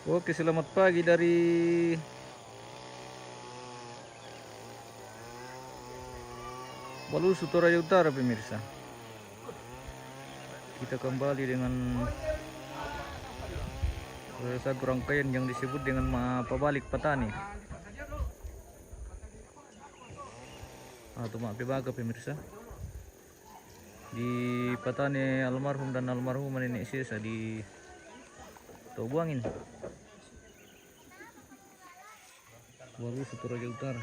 Oke, selamat pagi dari Balusu Toraja Utara, pemirsa. Kita kembali dengan satu rangkaian yang disebut dengan pabalik petani atau Pibaga, pemirsa. Di petani almarhum dan almarhum nenek sisa di Tobuangin, Balusu Toraja Utara.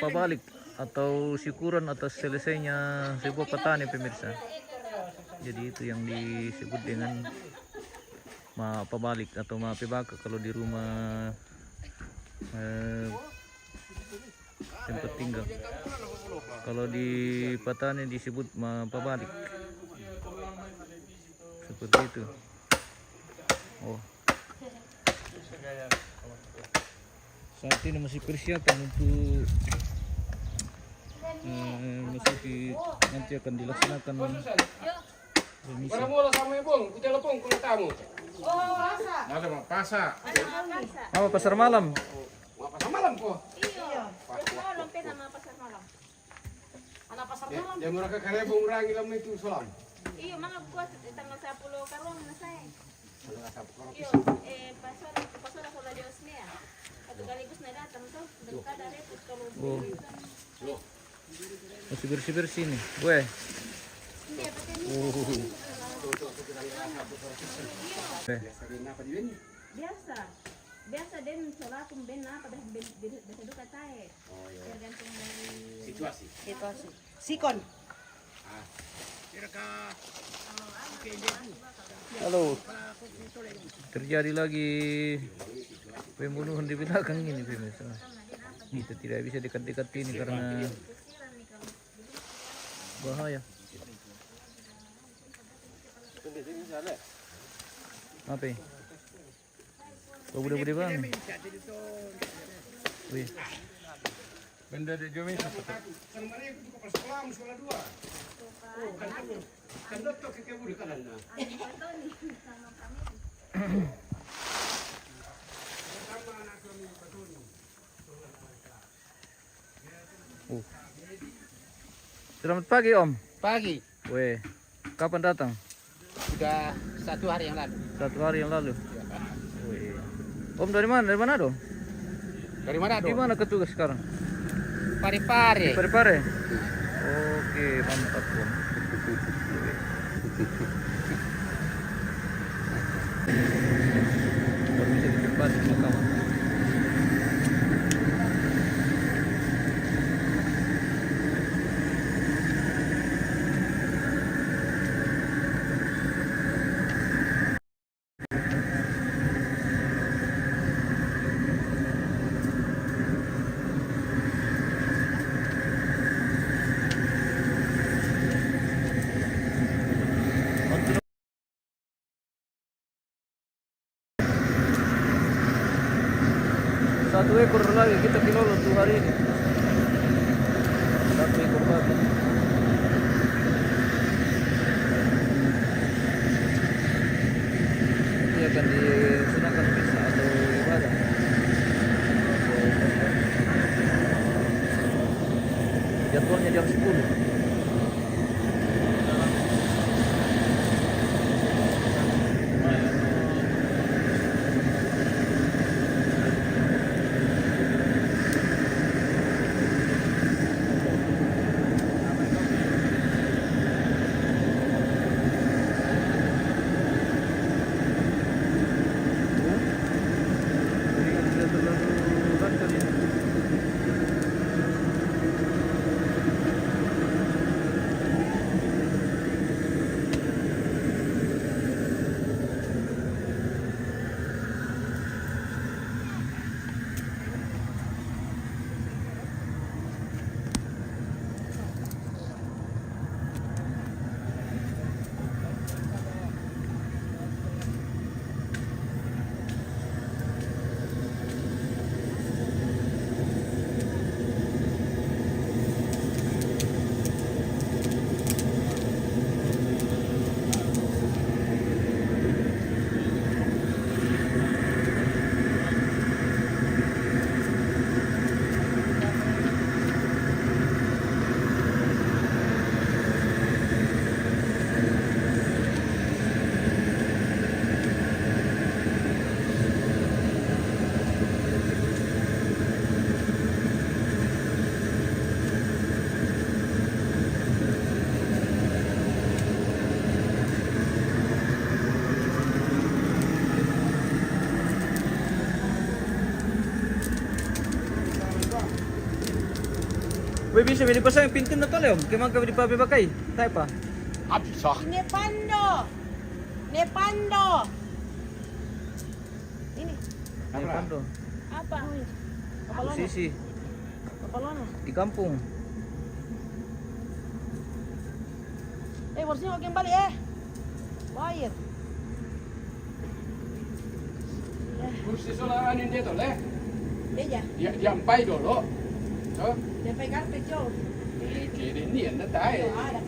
Pabalik atau syukuran atas selesainya sebuah petani, pemirsa. Jadi itu yang disebut dengan pabalik atau Pibaga kalau di rumah tempat tinggal. Kalau di petani disebut pabalik. Seperti itu. Oh. Saat ini masih persiapan untuk nanti akan dilaksanakan remisi. Mana mula sama ibung, ku telepon ku tamu. Oh, masa? Ada mah pasar. Apa pasar malam? Mau pasar malam ko. Iya. Malam pe nama pasar malam. Anak pasar malam. Ya mereka karebong orang ilam itu solam. Iya, mga buat tanggal 10 karon na say. Iya, pasar ako radio Osmea. Kaligus na datang to, dekada repot kalau Oh. Masih bersih-bersih nih. Gue. biasa. Biasa din solakum ben apa dah biasa duka tae. Tergantung dari Situasi. Sikon. Halo. Terjadi lagi pembunuhan di belakang ini, pemirsa. Kita tidak bisa dekat-dekat ini karena bahaya. Apa ini? Oh, bude-bude bang. Wih. Benda di Jomel. Kan mana aku tuh pas sekolah sekolah 2. Oh, kan dokter ke kabur kanan na. Oh. Selamat pagi, Om. Pagi. Weh, kapan datang? Sudah 1 hari yang lalu. 1 hari yang lalu. Weh. Om dari mana? Dari mana dong? Dari mana Di dong? mana ketugas sekarang? Pare-pare. Pare-pare. Oke, mantap, Om. Baru bisa di depan makaman. Satu ekor lagi kita kilolo tuh hari ini. 1 ekor babi. Ini akan disunahkan misa atau ibadah. Jadwalnya jam 10. Uy, bisa may dipasang pintin na to, Leon. Kaya mga kami di pa bibakay. Tayo pa. Absa. Nepando. Nepando. Ini. Ay, pando. Apa? Kapalona. Sisi. Kapalona. Di kampung. Bersih huwag kang bali Bayar. Kursi solanin dia tuh, Le. Beja. Diampai dulu. Tuh. Dia pakai karpet jauh. Kiri ini ya, tayo. Ada.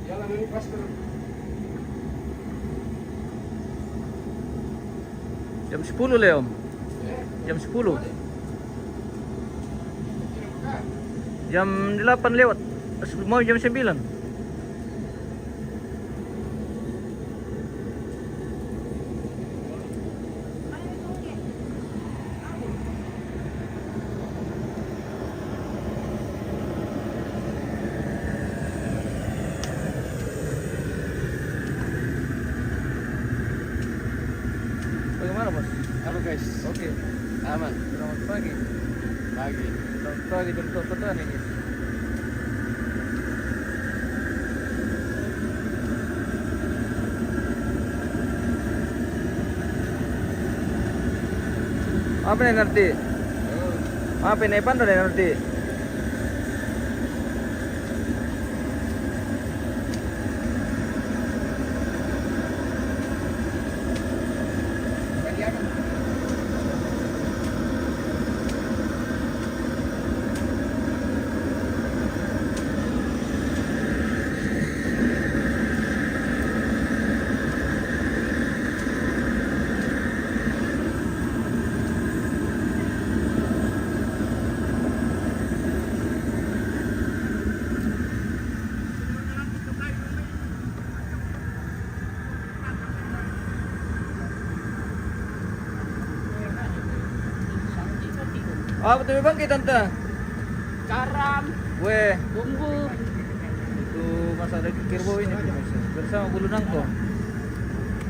Jalan ini pas terus. Jam 10, Leon. Jam 10. Jam 8 lewat. Mau jam 9. Bagaimana, Bos? Halo guys. Oke. Aman. Selamat pagi. Pagi. Selamat pagi jam petani ini. Apa nih nanti? Apa nih pandai nanti? Apa tuh bang kita tante? Garam. Weh, Bumbu. itu masa ada kirbo ini pemirsa. Bersama bulu nangko.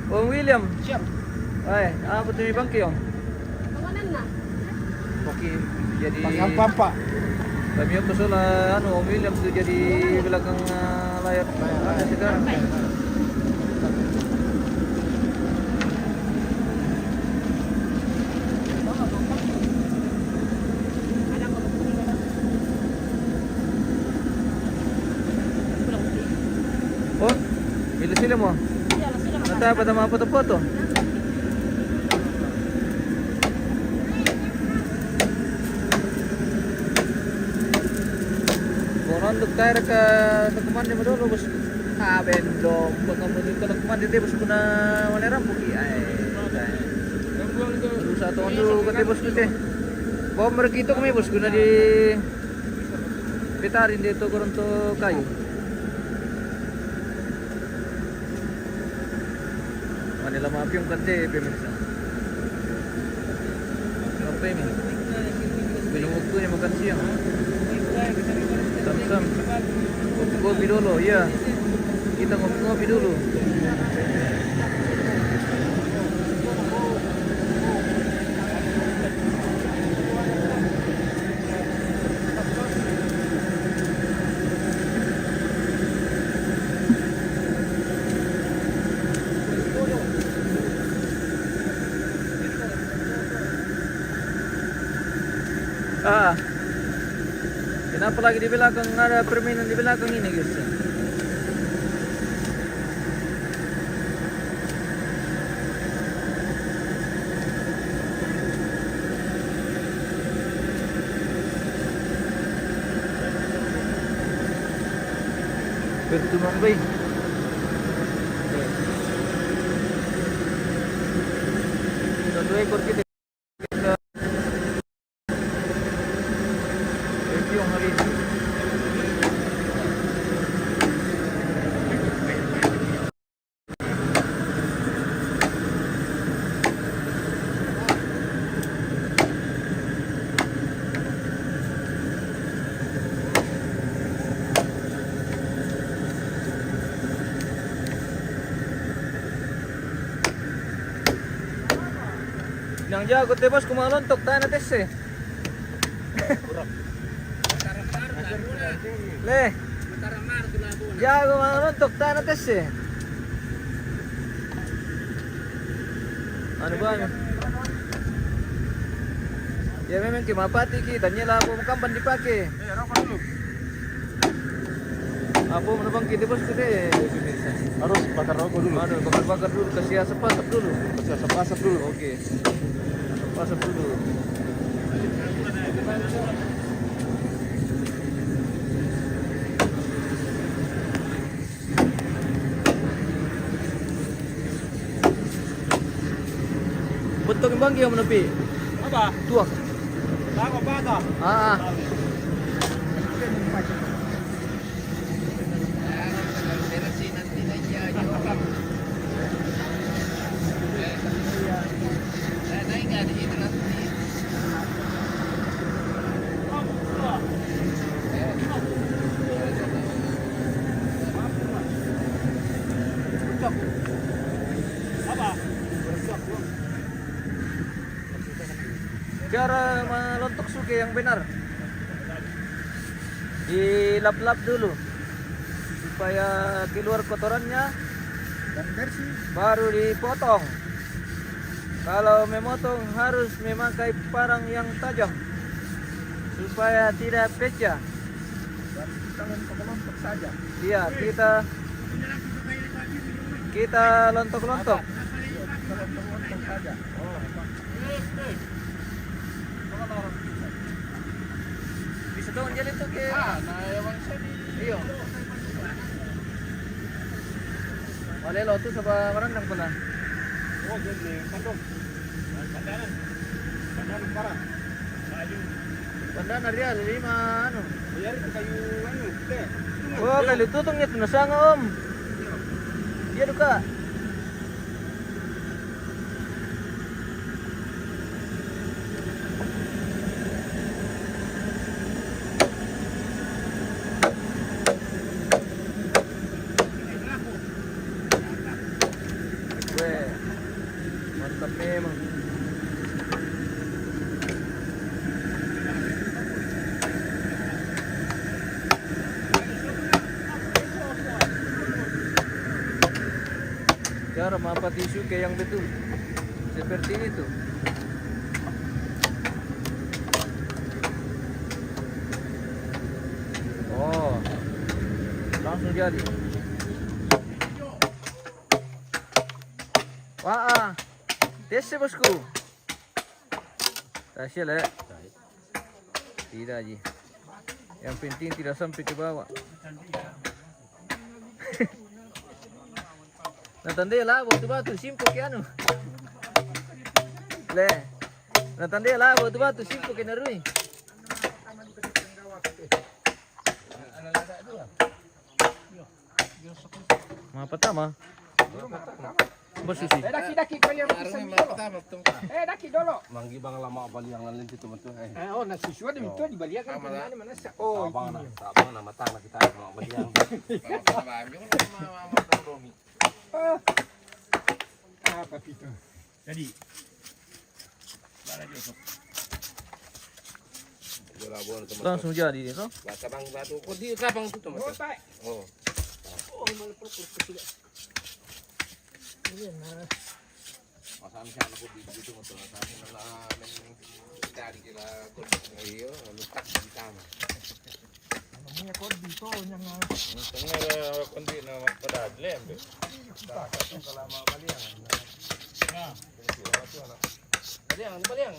Om William. Siap. Apa tuh bang Kiong? Bangunan na. Oke, jadi Pampa. kami yang pesola Om William tuh jadi belakang layar ada sekarang. Oh, bila sila mo? Nata pa tama foto-foto. Nanduk tayo ka nagkumandi mo dulu bos. Bendong, baka mo dito nagkumandi tayo bos ko na maneram buki ay. Dulu satu dulu kati bos ko te. Bawa mereka kami bos ko na di pitarin dito koronto kayu. Manila maapi yung kante pemirsa. Apa ini? Binungog ko niya makan siang. Sam-sam. Ngopi dulu, ya. Kita ngopi dulu. Kenapa lagi di belakang ada permainan di belakang ini guys? Pertumbuhan bayi. Satu ekor kita review hari ini. Yang jago teh bos kumalontok tayo na tes eh. Le. Jago manuntok tayo na tes eh. Ano ba ano? Ya memang kimapati kita nyala po makampan dipake. Apo menabang kita bos gede. Harus bakar rokok dulu. Aduh, bakar-bakar dulu, kasih asap asap dulu. Kasih asap dulu. Oke. Asap dulu. Betul bang yang menepi. Apa? Tuak. Tahu apa? Ah. Cara melontok suke yang benar, dilap-lap dulu supaya keluar kotorannya Dan bersih. baru dipotong. Kalau memotong harus memakai parang yang tajam supaya tidak pecah. Dan kita lontok saja. Iya, kita lontok-lontok. Kita lontok saja. Oh, Bisa dong jalan tuh ke. Iyo. Malelo tuh sa marandang pala. oh jadi kandung. Bandaran parah. Banda na riya, lima ano. Biar itu kayu anu, gede. Oh, kali tutong niya tunasanga om. Iya duka. Weh, mantap memang. Cara mapati suke yang betul seperti itu. Oh, langsung jadi. Wah, tes ya bosku. Hasil ya? Tidak Ji. Yang penting tidak sampai ke bawah. Natandai lah batu-batu simpuk ya anu. Le. Natandai lah batu-batu simpuk ya narui. Ma pertama. Bos susi. Daki kaya daki dulu. Manggi bang lama bali yang lain itu betul. Oh, nasi sudah itu dibaliakan ke mana sa. Oh, Abang nama tang kita mau bali yang. apa itu? Jadi Langsung jadi itu. bata bang batu kok di kapang itu mas. Oh. Oh, malah propor tidak. Masam siya ako dito mo to sa akin na dari kila ko iyo lutak di tama. Namanya kod dito yang Tengah kundi na padadle ambe. Sa kalama baliang. Ya. Baliang.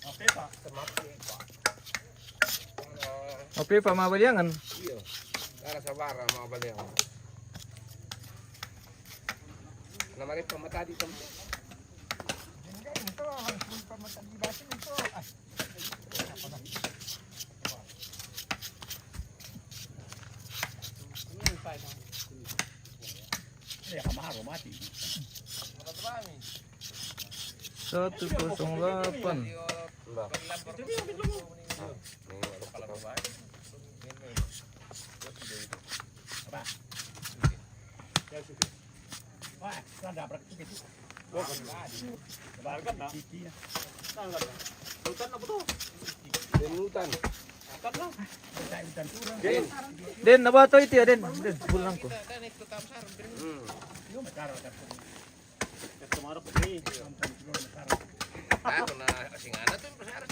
Oke, Pak. Semakin Pak. Oke, Pak Mabaliangan. Iyo. Para sa bara mga baliang. Namari pamata dito. Ito, harus pamatalibasin ito. Ya kamaro mati. 108. Wah, ada praktik itu. Sebarkan nak. Sultan apa tuh? Den, apa to itu ya, Den? Den, pulang ko. Ako na singana to, pasara.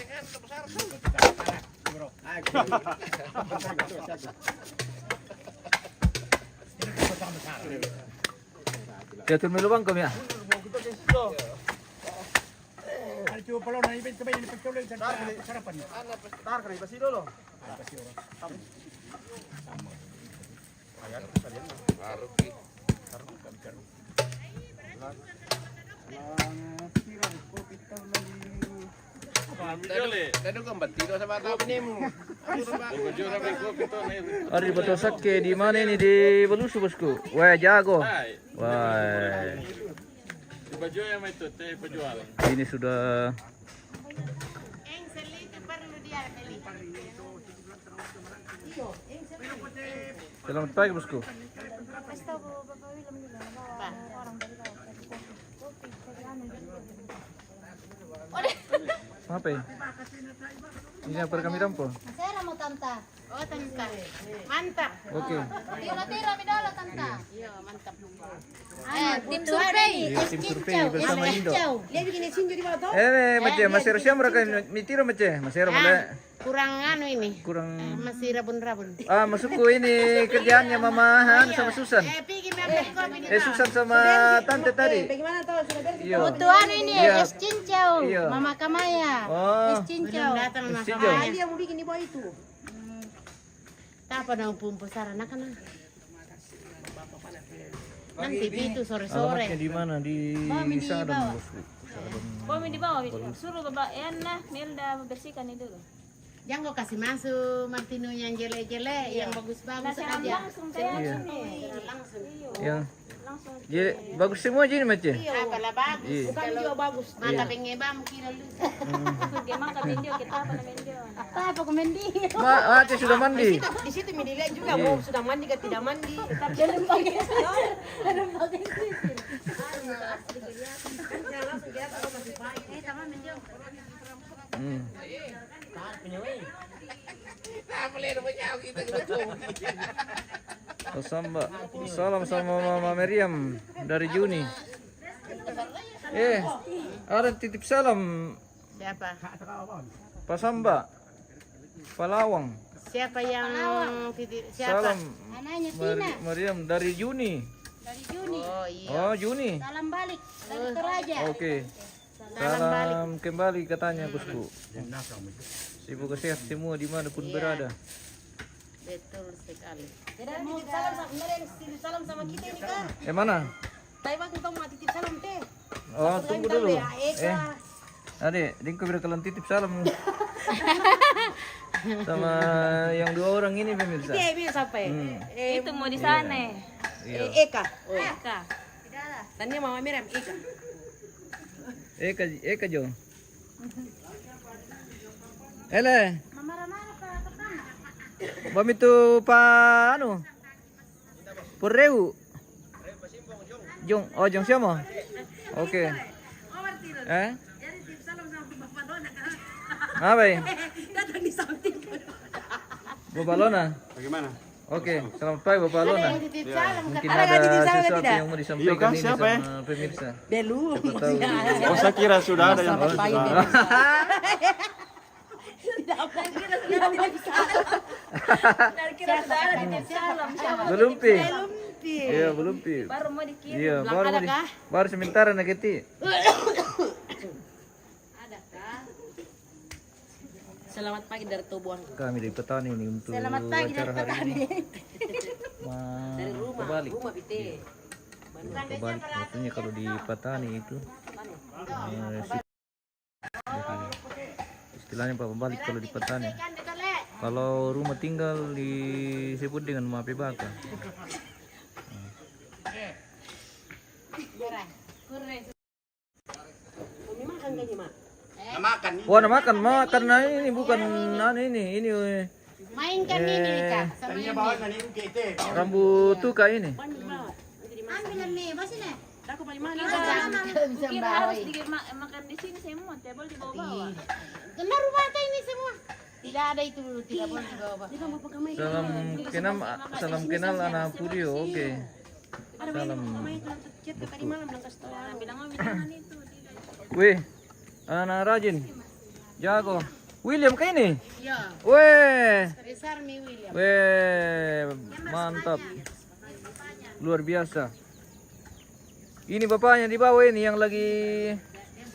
Ya, tu melubang kami ya. Coba kalau naik coba ini pecolok dan sarapan. Tar kali pasti dulu. Tadi kan batiro sa bata ni mo. Ari batosak ke di mana ini di Belusu bosku. Wah, jago. Wah. Baju yang itu teh penjual. Ini sudah Selamat pagi bosku. Apa ya? Ini apa kami tampol? Masera mo tanta. Oh, tanta. Mantap. Oke. Tira mi dala tanta. Iya, mantap. Tim survei. Tim survei bersama Indo. Dia bikin sinjo di bawah. Macam masih Rusia mereka mitiro macam masih boleh. Kurang anu ini. Kurang. Masih rabun-rabun. Masukku ini kerjaannya Mamahan sama Susan. Pergi ambil kopi di Susan sama tante tadi. Bagaimana tuh? Sudah beres? Iya. Butuhan ini Iya. es cincau. Iya. Mama Kamaya. Oh. Es cincau. Datang Es Mama cincau. Kamaya. Dia mau bikin di bawah itu. Tak apa dong pumpu sarana kan. Nanti itu sore-sore. Alamatnya di mana? Di Sadam bosku. Bom di bawah, suruh Bapak Yana, Melda membersihkan itu loh. Jangan kau kasih masuk Martino yang jelek-jelek, yang bagus-bagus Siaran aja. langsung kayak Iya. Siaran langsung. Yang langsung. jadi bagus semua jadi macam. Apalah bagus. Iya. Bukan juga bagus. Mata pengebam kira lu. Dia makan mendio, kita apa mendio. Apa kau mandi? Aceh sudah mandi. Di situ dilihat juga mau sudah mandi atau tidak mandi. Jangan pakai sisir. Jangan pakai sisir. Langsung kita kalau masih pakai. Sama mendio. Salam sama Mama Meriam dari Juni. Ada titip salam Siapa? Pak Samba, Palawang. Siapa yang titip? Siapa? Salam Anaknya Tina Meriam dari Juni. dari Juni. Oh iya. Oh Juni. Salam balik dari Toraja. Oke. Salam kembali katanya bosku. Semoga sehat semua dimanapun berada. Betul sekali. Tidak titip salam sama kita ini kan. Mana? Taiwan kita mau titip salam teh. Oh tunggu dulu. Eka. Adik, Dingko biar kalian titip salam sama yang dua orang ini pemirsa. Ini siapa ya? Itu mau di sana. Iya. Eka. Eka. Tanya Mama Miriam Eka. Eka Jo. Ele. Mama Ramana Pak. Bami tu pa anu? Pureu. Jong, oh Jong siapa? Oke. Eh? Jadi titip salam sama Bapak Lona kan. Apa ya? Datang di samping. Bapak Lona? Bagaimana? Oke, selamat pagi Bapak Lona. Titip salam Mungkin ada sesuatu yang mau disampaikan ini sama pemirsa. Belu. Siapa tahu. Oh, saya kira sudah ada yang Kira sudah ada titip salam siapa? Belum pi. Iya belum pi. Baru mau dikirim. Iya baru sementara naketi. Selamat pagi dari Tobuan. Kami dari petani ini untuk Selamat pagi dari acara hari petani. ini. Dari rumah. Kembali. Rumah Pite. Kebalik, maksudnya kalau di petani itu istilahnya Pak Pembalik kalau di petani. Kalau rumah tinggal disebut dengan mape baka. Wah, makan karena ini bukan ini Mainkan ini Kak. rambut tuka ini. Ambil nih, masih nih. Aku paling mana? Kira harus makan di sini semua, tebel di bawah-bawah. Kena rumah kau ini semua. Tidak ada itu dulu, tidak boleh dibawa, Pak. Salam kenal anak Purio, oke. Salam. Tadi malam udah kasih tahu. Bilangan itu. Wih, anak rajin, jago. William kayak ini? Iya. Weh, Resarmi William. weh, mantap, luar biasa. Ini bapaknya di bawah ini yang lagi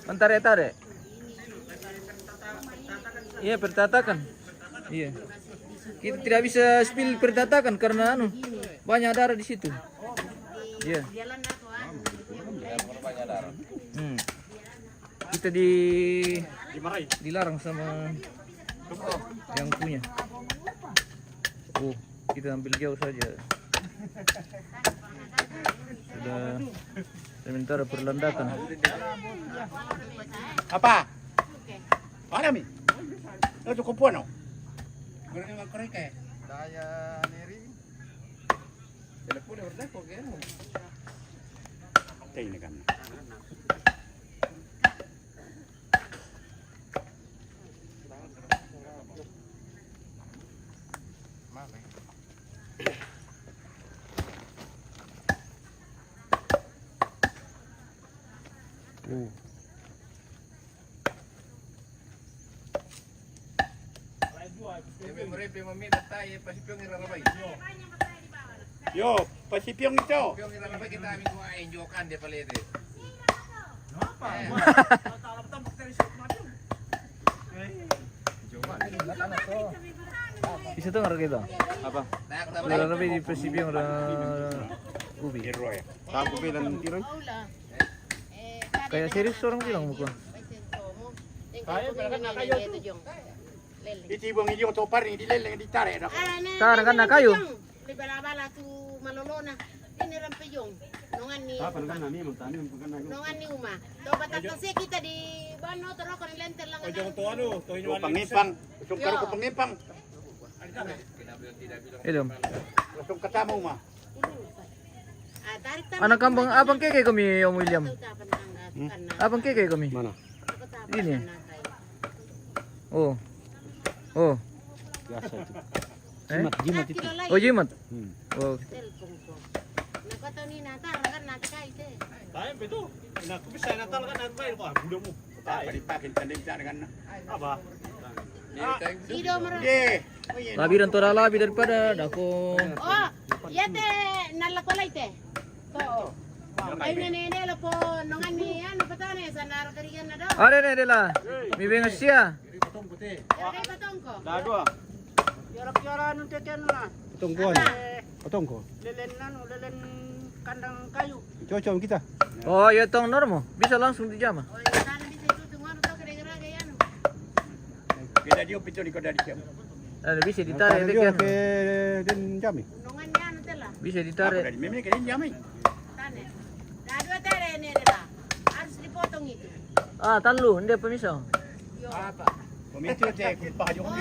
mentare-tare. Iya, pertatakan. Iya. Kita tidak bisa spill pertatakan karena banyak darah di situ. Iya. Kita dilarang sama yang punya. Oh, kita ambil jauh saja. Sudah sementara perlandakan. Apa? Mana mi? Lo cukup puano. Goreng sama korek ya? Daya neri. Telepon udah berdak kok kan? Ini kan. Yo, pasipyong ito. Kita ambil dua enjokan dia palete. Bisa tuh nggak kita? Apa? Udah lebih di persib yang udah ubi. Tiro ya. Tapo bilang tiro. Kayak serius orang bilang bukan? Iti bang iyo to pari di leleng di tare na. Tara kan na kayo. Bala-bala tu malolona. Ini rampeyong. Nongan ni. Nongan ni uma. To batatase kita di bano tero kon lenter lang. To pangipang. Usong karo ko pangipang. Idom. Usong katama uma. Anak kampung abang keke kami Om William. Abang keke kami. Mana? Ini. Oh. Oh. Biasa itu. Jimat itu. Oh, jimat. Oh. Nakata ni natar kan natkay te. Tayo pito. Naku bisa natal kan natal ko. Budo mo. Palipakin tandem kan. Apa? Ido mero. Labiran tora labi daripada dako. Oh, ya te nalakolay te. To. Ay nene lo po nongan ni ano patane sa narakarigan na daw. Are ne la. Mi bengas siya. Yare patong ko. Dua. Yarak-yara nun tetian na. Potongkuan. Potongko. Lelen nanu lelen kandang kayu. Cocok kita. Oh, ya tong normo. Bisa langsung dijama. Oh, sana bisa itu tunggu to kira-kira kayak anu. Kita dia pito ni ko dari siam. Bisa ditarik Dia kan. ke den jami. Nongan ni anu tela. Bisa ditarik. Dari meme ke den jami. Tane. Dua tere ni dah. Harus dipotong itu. Ah, tanlu, hindi pemisah. Apa? Pemito te ko pa yo ko.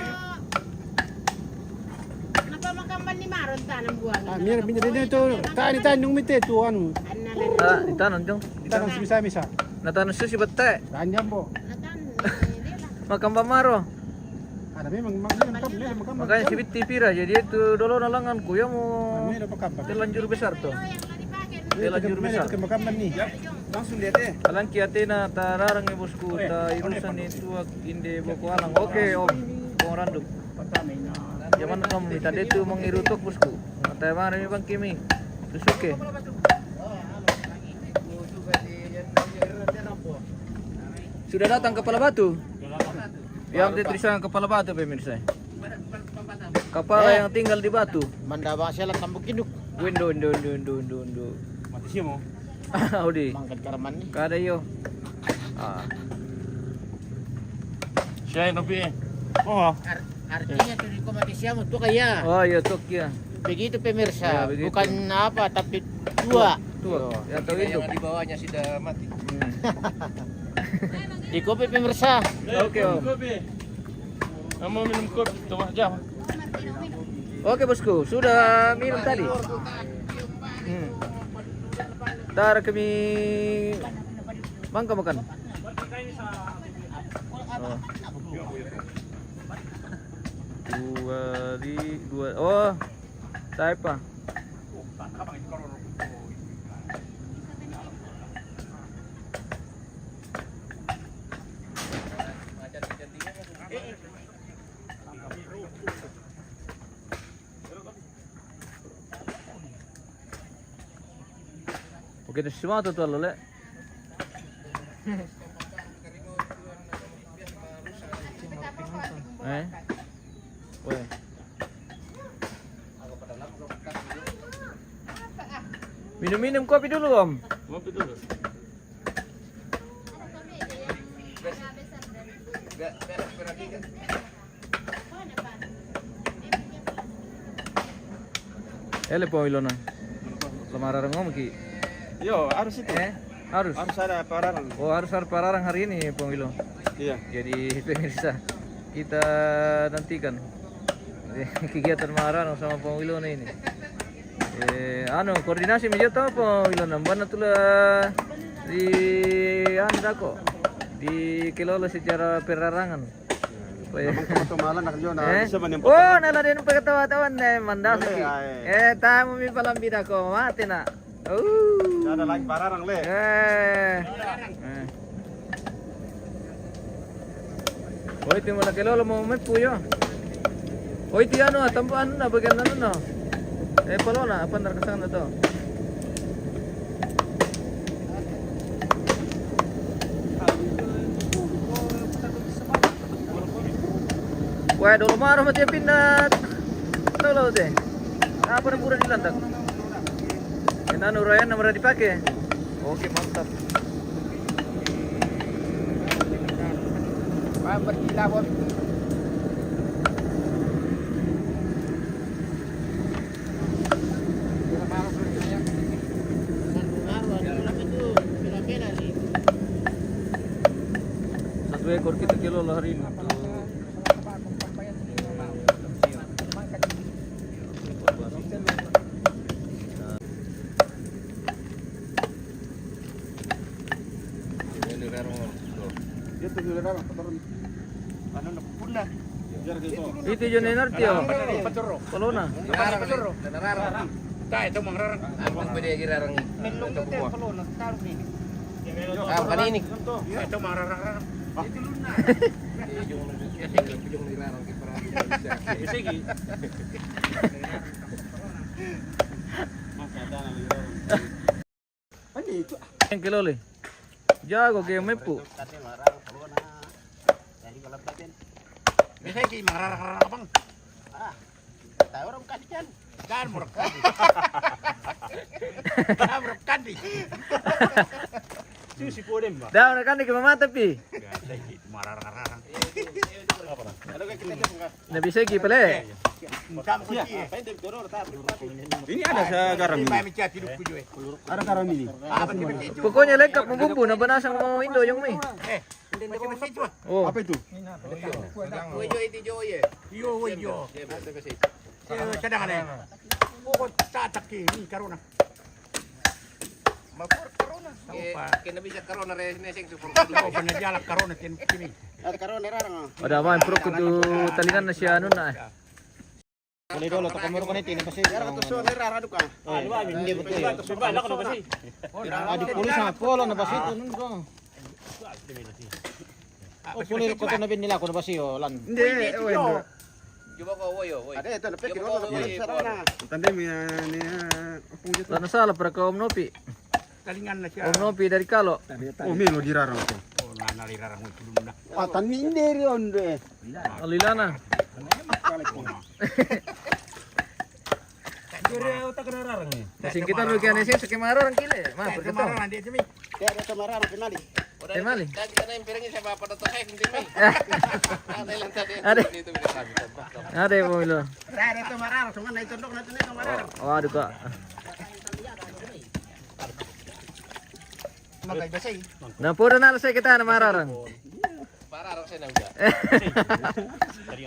Kenapa makamban ni Maron tanam buang? Ah, mir binyo to. Tani nung mite to anu. Annalan. Ah, ditanong jong. Tanang misa-misa. Natanong susi bate. Tanjam po. Natan. Makambamaro. Ada memang makam. Makanya si Biti pira jadi itu dulu nalangan kuya mau Mira makam. terlanjur besar tuh. Terlanjur besar. Ke makam ni. Langsung lihat eh. Alang kiatena tararang ni bosku ta irusan itu inde boko alang. Oke om, kong randuk. Zaman om tadi itu mengirutok bosku. Kata mana mi bang kimi. Susuke. Sudah datang kepala batu. Yang ditulisan kepala batu pemirsa. Kepala yang tinggal di batu. Mandabang siya lang tambok kinuk. Window. Mati siya mo. Udi. Mangkad karaman ni. Kada yo. Ah. Siya yung nabi eh. Oo. Artinya tuh ko mati siya mo to kaya. Oh, ya tok ya. Begitu Ya, pemirsa, begitu. bukan apa tapi dua. Tua. Ya tahu itu. Yang di bawahnya sudah mati. Di kopi pemirsa. Oke, Om. Kamu minum kopi, coba jam. Oke, bosku. Sudah minum tadi. Ntar kami mangka makan. Oh. dua. Oh, saya pa. Oke, semua tuh le. Weh. Minum-minum kopi dulu, Om. Kopi dulu. Po ilona. Lamaran ngom ki. Yo, harus itu. Harus. Harus ada pararang. Oh, harus ada pararang hari ini, Pong Ilo. Iya. Jadi pemirsa, kita nantikan kegiatan mararang sama Pong Ilo ini. Koordinasi meja tahu Pong Ilo nambah tulah di anda kok dikelola secara perarangan. Malan nak jo na bisa menempat. Oh, nala din pagkatawa-tawan na mandasi. Tayo mo palambida ko, mati na. Ada lagi pararang le. Oh, itu mo nakilala mo may puyo. Oh, itu ano, tampuan na, bagian na no. Palo na, apa narkasang na to? Wah, dulu marah mati pindah. Tahu lah deh. Apa yang pura dilantak? Enak urayan nomor dipakai. Oke, mantap. Bergila bos. Satu ekor kita kilo lah hari ini. Itu dulu kan turun. Ano na pula. Itu yung energy oh. Palo na. Nararang. Ta ito mangrarang. Ang pwede girarang. Melong ito palo na taro ni. Kanini. Ito mangrarang. Ito luna. Yung girarang kay para. Sige. Ano ito? Yang kilo le. Jago kayo may po. Bisa ki mangrarang bang. Tahu orang kan kan. Kan murkan. Murkan di. Susi podem ba. Daw na kani kamamata pi. Mararang. Ano kaya kita enggak? Nabisegi pala. Ini ada sa garam ini. Ada garam ini. Pokoknya lengkap mo bumbu na banasang mo Indo yung may. Oh. Apa itu? Uyo iti joye. Yo. Kadang ada. Pokok tatak ini karuna. Mapor karuna. Kena bisa karona resnesing super. Oh, panadalak karuna kini. Ada karona rarang. Ada apa pro kudu talingan na siya ano na. Boleh dulu tak kamera kan ini pasti. Yara kata so rara duka. Hindi betul. Subala ko ba si? Adi pulis sama polo na basi itu nun ko. Oh, pulis ko to na bin nila ko na basi oh lan. Hindi, bueno. Coba ko woyo, woy. Ada itu dapat kira sarana. Tandem ya ni apung dito. Sana sala para ka Omnopi. Talingan na siya. Omnopi dari Kalo. Oh, mino dirarang ko. Oh, nanalirarang mo tulong na. Atan hindi ron de. Alilana. Kaya utak nararang ni. Kasing kita lu kian ese sekemaro orang kile. Ma, Kaya perketo. mararang di sini. Kaya ada samarang kenali. Temali. Tadi kana yang pirangnya saya bapak to kay hindi may. Ano lang tadi. Ada. Dito binasabi to. Ada mo ilo. Rara itu mararang, cuma na itundok na tunay ng mararang. Oh, aduh kak. Magay basay. Na puro na sa kita na mararang. Para raw saya udah.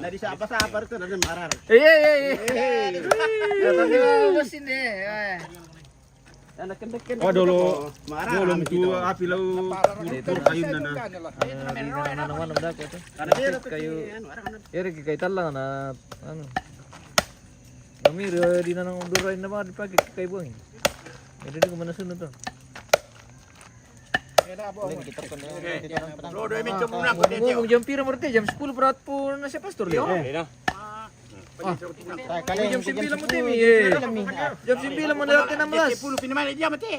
Na di sa apa itu na mararang. Iya. Tadi mau mesin deh. Oh dulu itu api lau tur kayu na. Di nananaman ang dako ito. Kayo, kayo talang na, ano. Namir, di na nang duray na mga dipagi kay buhangin. Hindi ko manasunod to. Lo 2 minit muna ko Kung jam pira morte, jam 10 berat po na siya pastor Leo. Jam 9 mo timi eh. Jam 9 mo lewat 16. 10 pinaman dia mati.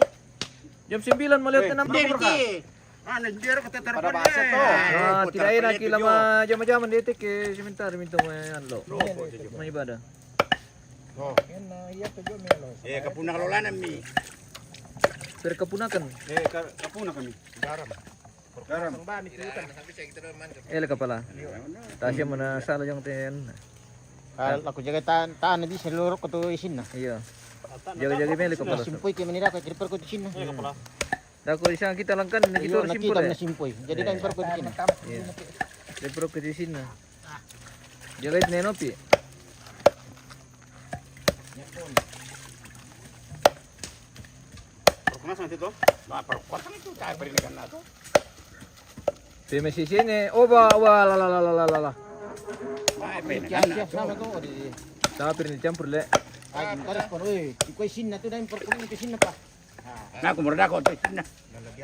Jam 9 mo lewat 16. Nandiyan ko tetelepon. Tidak enak kila ma jam-jaman detik ke sebentar minta ano. May ibadah. Kapunang lola mi. Perkepunakan. Kapuna kami. Garam. Ka pala. Tasya mo na sala yung ten. Aku jaga tahan nanti seluruh ko to isin na. Iya. Jaga-jaga meli ka pala. Simpoy kay manira ko tripper ko isin na. Dako isang kita lang kan Iyo nakita nakita simpel. na simpoy. Jadi kan per ko isin. Iya. Lepro ke di sini. Jaga it nenopi. Perkunas nanti to. Ba perkuasan itu tayo perinikan na to. Peme si sini. Oba la la la la la la. Siap sama ko di. Tapi ni campur le. Ay kares ko oi. Iko isin na to dahil per ko isin na pa. Na ko murda ko to na.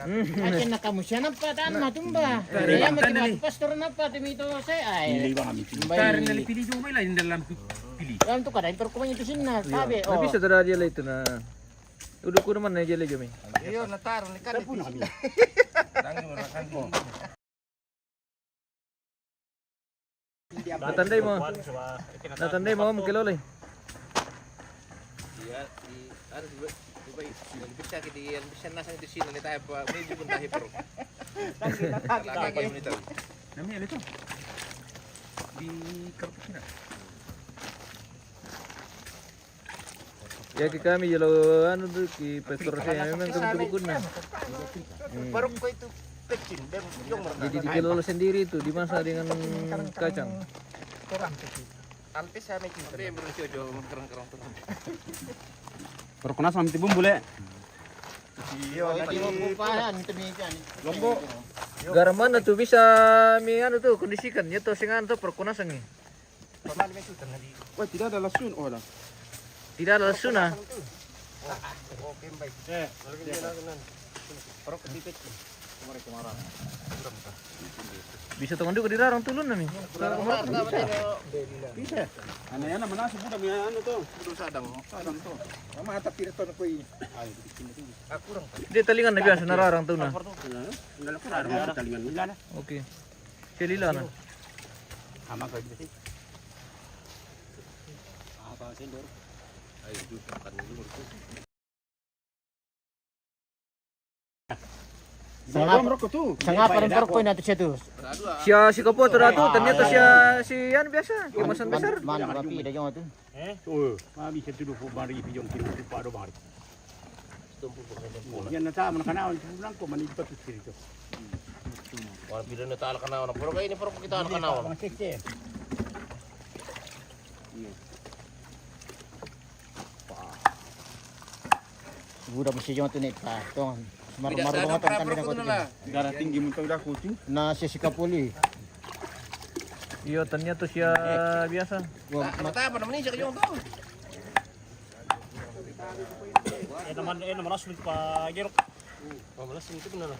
Akin na kamu siya na pa taan matumba. Kaya mati pastor na pa timito saya ay. Pilih bang kami. Tarin na Pilih juga lah in dalam pilih. Yan to kada per ko isin na sabi. Tapi setelah dia itu na. Udah ko naman na jele jami. Iyo, natar, kan Pun kami. Natandai mo. Natandai mo mukilolay. Iya, harus bisa bisa nasang di sini tayo pa medyo pun tayo pero. Lagi kayo nito. Nami itu. Di kertas na. Ya ki kami jelo anu tuh ki pastor saya memang kami tukun na. Baru ko itu kecil dan yung Jadi dikelola sendiri itu dimasak dengan kacang. Alpes sa may Tapi yang berisi ojo kerang-kerang tuh. Perkunas mamti bumbule. Iyo di mo pupahan temikan. Lombo. Garam mana tuh bisa mi anu tuh kondisikan ya tuh singan tuh perkunasan nih. Wah, tidak ada lasun oh lah. Tidak ada lesun ah. Oke, baik. Bisa tungan juga dirarang tulun nami. Bisa. Ano yan naman nasa budak yan ano to? Belum sadang. Sadang to. Mama ata pira to na ko i. Ay, kurang. Dia talingan na biasa nararang tuh na. Ngala ko ra talingan nila na. Oke. Silila na. Ama ka dito. Apa sendor? Ayo itu makan dulu. Sangapan per ko na to siya to. Siya si kapo teratu ternyata si yan biasa kemasan besar. Man rapi da yung to. Oh, mami siya tulo po bari piyong kilo pa do bari. Yan na ta man kana lang ko manipat dito. Wala pila na taal kanaw na pero kayo ni pero kita kanaw. Budak mesti yung to net pa. Tong Tidak maru-maru sadang nga tong para ko. na. Gara tinggi mo to da ko tu. Na siya si Kapuli. Iya ternyata siya biasa. Mata apa naman siya kayo to? naman asulit pa gerok. Malas itu benar.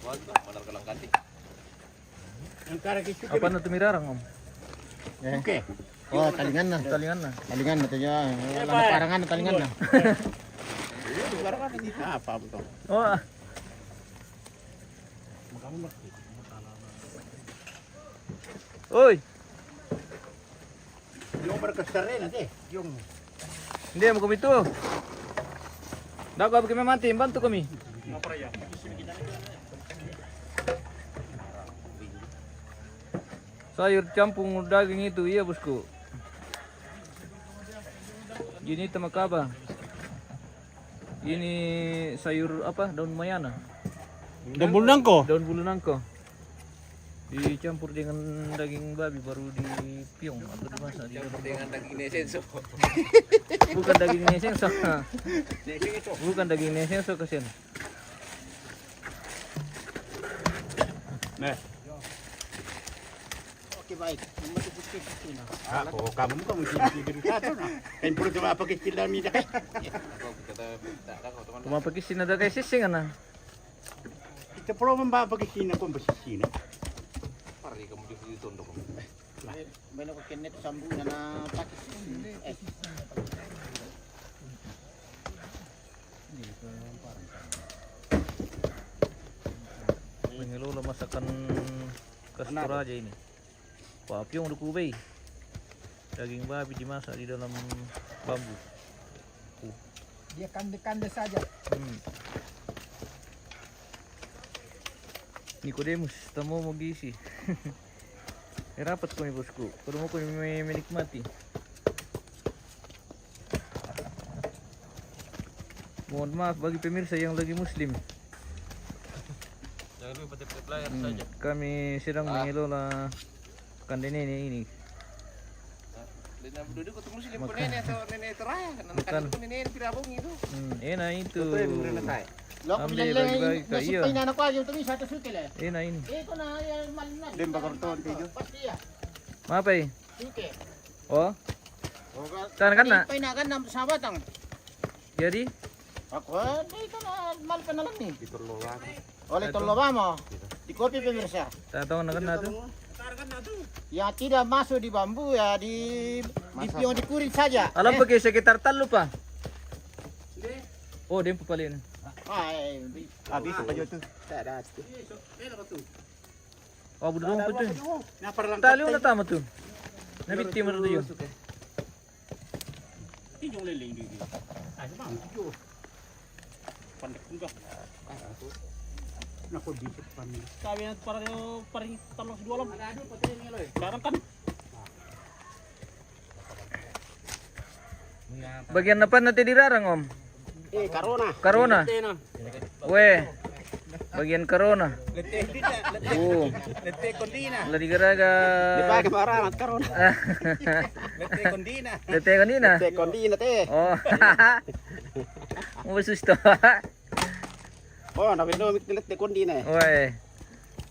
Wag, manar ka lang kanti. Ang kara kisu. Apa na tumirarang om? Okay. Oh, talingan na. Talingan na. Talingan na to ya. Wala na parangan na talingan na. Apa to? Oh. Oi, Yung berkesare nanti. Yung hindi mo kami to. Dago kami mati, bantu kami. Sayur campur daging itu iya bosku. Gini temakaba. Ini sayur apa? Daun mayana. Daun bulu nangko. Daun bulu nangko. Dicampur dengan daging babi baru dipiung atau dimasak. Dengan daging nesenso. Bukan daging nesengso. Bukan daging nesengso kasihan. Nah, Oke baik. oh kamu muka mesti jadi satu nah. Kan perlu cuma apa kecil dalam ini dah. Cuma pakai sini ada kayak sising kan? Kita perlu membawa pakai sini komposisi ni. Pari kamu di tunduk. Banyak ko kinet sambu na pakis. Pengelola masakan khas Toraja ini. Papyong dikubay. Daging babi dimasak di dalam bambu. Dia kande-kande saja. Nikodemus, tamu mau gizi. Rapat kami bosku, perlu kami menikmati. Mohon maaf bagi pemirsa yang lagi muslim. Jangan lupa petik layar saja. Kami sedang mengelola kandene ini. Dan duduk ketemu muslim pun nenek atau nenek teraya kan anak pun nenek pirabung itu. Enak itu. Lo ko Ambil bilang bagi-bagi nasi iya. pa anak ko yung tumi satu suki le. Enak ini. Ito na yan malinan. Dem bakar ton kayo. Pasti ya. Apa ini? Suki. Oh, Oga. kan na. Pinakan ng sabatang. Jadi, Ako, ito na mal pa na lang ni. Ditolong. Oleh tolo ba mo? Di kopi pemirsa. tahu nak kena tu. Yang tidak masuk di bambu ya di pion di kurit saja. Alam pakai sekitar talu pa. Oh, dia paling. Habis pa jud tu. Oh, budong pa tu. Na para lang Tali na tama tu. Nabiti mo tu yun. yung leling di. Ano ba? Yo. Pandak ko. Nako di pa ni. Sabi na paring talong sa duwalam. Barang kan. Bagian apa nanti dirarang om? Karona. Corona. Weh. Bagian corona. Oh. Lete kondina. Lagi garaga. Dipakai marangat karona. Lete kondina. Lete kanina. Lete kondina te. Oh. Mau susto. Oh, nabinomik lete kondina. Weh.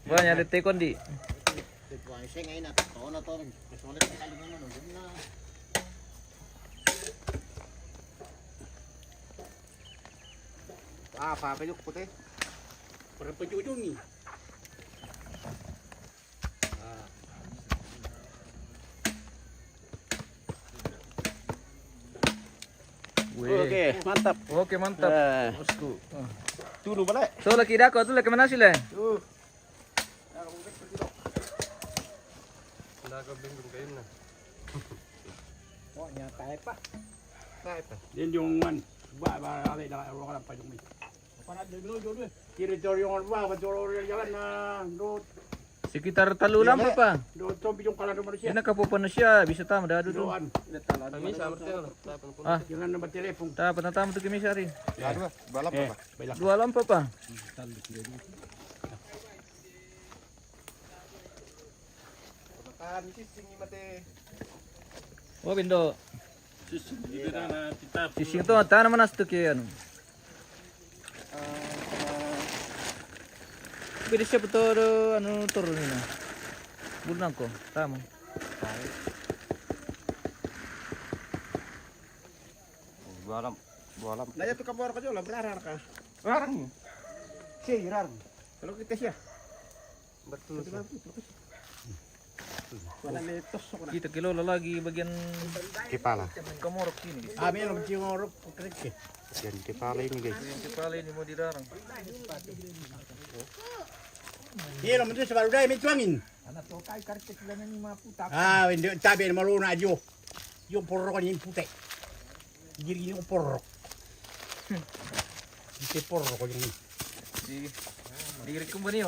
Banyak lete kondi. Saya ngayon na to na to. Sulit sa kalingan na. Apa peluk putih? Perang penjujung ni. Okey, mantap. Oke, mantap. Bosku. Tulu balik. So lagi dako tu lagi mana sih le? Oh, nyata pa. Din yung man. Ba ale dah orang apa jung ni. Para dulu dulu. Teritori yung ba teritori jalan na do Sekitar talu lampa pa. do tombi yung kalan manusia. Ina kapupan na siya, bisa tamu dah dulu. Doan. Kami sama betul. Ah, Jangan nombor telepon. ta tamu tu kami sari. Aduh, balap apa? Bailak. Dua lampa pa. Kan sing mate. Oh, bindo. Itu na titap. Sising tu ta naman astu ke anu. Beri siya betul anu turun ini. Bulan ko, tamu. Balam. Naya tu kabor ka jola berarang ka. Rarang. Si rarang. Kalau kita siya. Betul. Wala letos ko na. Kita kilola lagi bagian Kepala. kamorok sini. Amin ang jingorok krek. Yan kepala ini guys. Bagian kepala ini mau dirarang. Iya naman dito sa baruday may tuangin. Anak to kay kartik lang ni maputak. Ah, hindi tabi na maruna adyo. Yung porro kan yung puti. Giri yung porro. Ite porro ko yung Di ko ba niyo?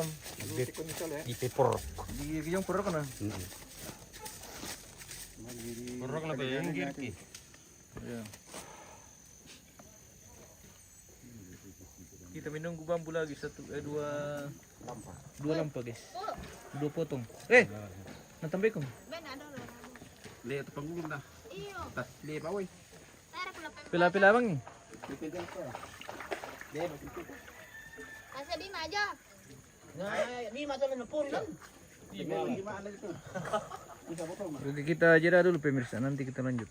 ite porro. Di yung puro ka na. Porok na ba yung giri? Yeah. Kita menunggu bambu lagi dua lampa guys. Dua potong. Natambay ko. Ben, ada lah. Lihat panggulong na. Iyo. Tas lihat pa oy. Tara pala pa Pila-pila bang nih? Asa di aja. Nah, 5 tuh na pun lang. Oke, kita jeda dulu pemirsa, nanti kita lanjut.